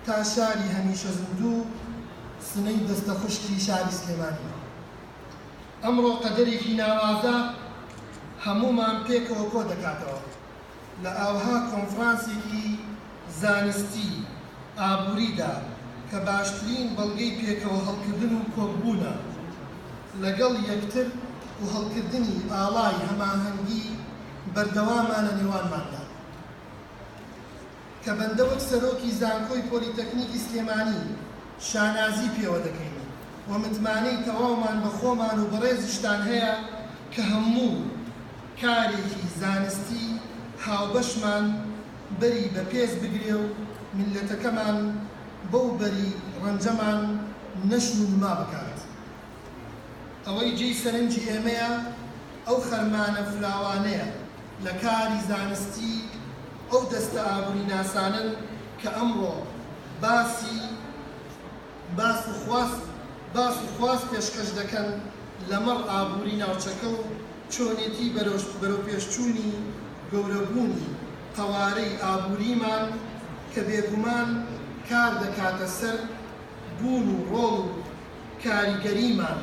تا شاری هەمیشە زیندوو سنەی دەستە خوشکی شاری سلێمانی. ئەمڕۆ قەدەرێکی ناوازە هەموومان پێکەوە کۆ دەکاتەوە لە ئاوها کۆنفرانسێکی زانستی ئابووریدا کە باشترین بەڵگەی پێکەوە هەڵکردن و کۆبوونە لەگەڵ یەکتر و هەڵکردنی ئاڵای هەماهەنگی بەردەوامانە نێوانماندا کە بەندە وەک سەرۆکی زانکۆی پۆلیتەکنیکی سلێمانی شانازی پێوە دەکەین و متمانەی تەواومان بە خۆمان و بەڕێزیشتان هەیە کە هەموو کارێکی زانستی هاوبەشمان بەری بە پێز بگرێ و میلەتەکەمان بەو بەری ڕەنجەمان نەشن و نما بکات. ئەوەی جێی سەرنجی ئێمەیە ئەو خەرمانە فراوانەیە لە کاری زانستی ئەو دەستە ئابووری ناسانن کە ئەمڕۆ باس و خواست پێشکەش دەکەن لەمەڕ ئابووری ناوچەکە و چۆنێتی بەرەو پێشچوونی گەورەبوونی قەوارەی ئابووریمان کە بێگومان کار دەکاتە سەر بوون و ڕۆڵ و کاریگەریمان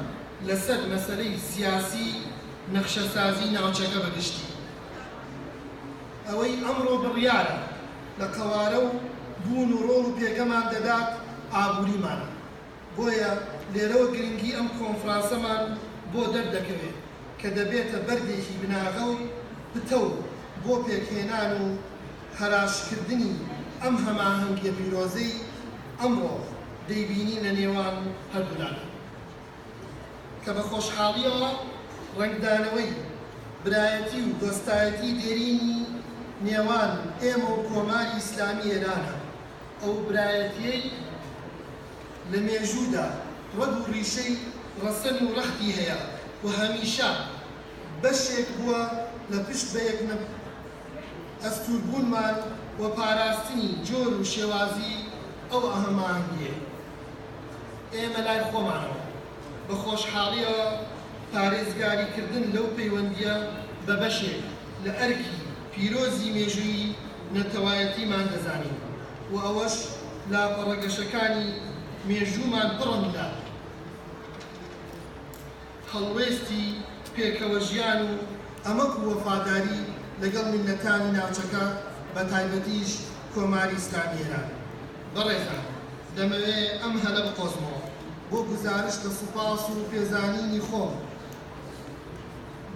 لەسەر مەسەلەی سیاسی نەخشەسازی ناوچەکە بەگشتی. ئەوەی ئەمڕۆ بڕیارە لە قەوارە و بوون و ڕۆڵ و پێگەمان دەدات ئابووریمانە. بۆیە لێرەوە گرنگی ئەم کۆنفرانسەمان بۆ دەردەکەوێت کە دەبێتە بەردێکی بناغە و پتە و بۆ پێکهێنان و هەراشکردنی ئەم هەماهەنگیە پیرۆزەی ئەمڕۆ دەیبینی لە نێوان هەردوولانە کە بە خۆشحاڵیەوە ڕەنگدانەوەی برایەتی و دۆستایەتی دێرینی نێوان ئێمە و کۆماری ئیسلامی ئێرانە. ئەو برایەتیەی لە مێژوودا ڕەگ و ڕیشەی ڕەسەن و ڕەختی هەیە و هەمیشە بەشێک بووە لە پشت بە یەک ئەستوربوونمان و پاراستنی جۆر و شێوازی ئەو ئەهەماهەنگیە. ئێمە لای خۆمانەوە بە خۆشحاڵیەوە پارێزگاریکردن لەو پەیوەندیە بە بەشێک لە ئەرکی پیرۆزی مێژووی نەتەوایەتیمان دەزانین و ئەوەش لاپەڕەگەشەکانی مێژوومان پڕن لە هەڵوێستی پێکەوە ژیان و ئەمەک و وەفاداری لەگەڵ میلەتانی ناوچەکە بە تایبەتیش کۆماری ئیسلامی ئێران. بەڕێزان، دەمەوێت ئەم هەلە بقۆزمەوە بۆ گزارش لە سوپاس و پێزانینی خۆم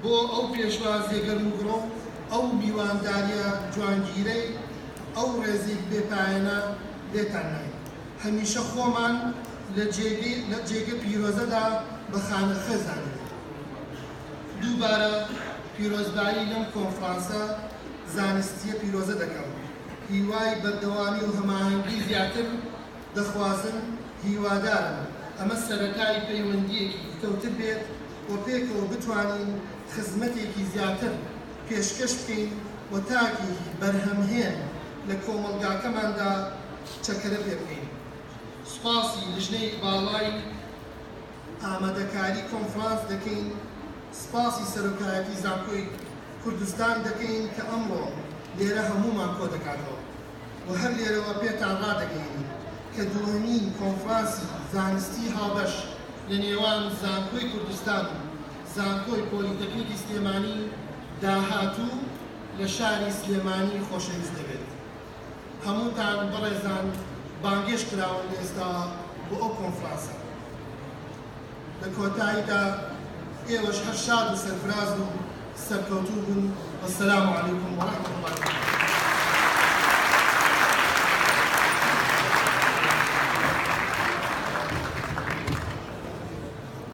بۆ ئەو پێشوازیە گەرموگڕۆ ئەو میوانداریە جوانگیرەی ئەو ڕێزێک بێپایەنە لێتان نای. هەمیشە خۆمان لە جێگە پیرۆزەدا بە خانەخە زانین. دووبارە پیرۆزبایی لەم کۆنفرانسە زانستیە پیرۆزە دەکەم. هیوای بەردەوامی و هەماهەنگی زیاتر دەخوازن، هیوادارن ئەمە سەرەتای پەیوەندیەکی کەوتر بێت و پێکەوە بتوانین خزمەتێکی زیاتر پێشکەش بکەین و تاکی بەرهەمهێن لە کۆمەلگاکەماندا چەکەرە پێ بکەین. سوپاسی لژنەی باڵای ئامادەکاری کۆنفرانس دەکەین، سپاسی سەرۆکایەتی زانکۆی کوردستان دەکەین کە ئەمڕۆ لێرە هەموومان کۆ دەکاتەوە و هەر لێرەوە پێتان ڕادەگەین کە دووهەمین کۆنفرانسی زانستی هاوبەش لە نێوان زانکۆی کوردستان و زانکۆی پۆلیتەکنیکی سلێمانی داهاتوو لە شاری سلێمانی خۆشەویست دەبێت. هەمووتان بەڕێزان بانگێش کراون ئێستا بۆ ئەو کۆنفرانسە. لە کۆتاییدا ئێوەش هەر شاد و سەرفراز و سەرکەوتوو بن. وەسەلام عەلەیکوم وەڕەحمەتوڵڵاهی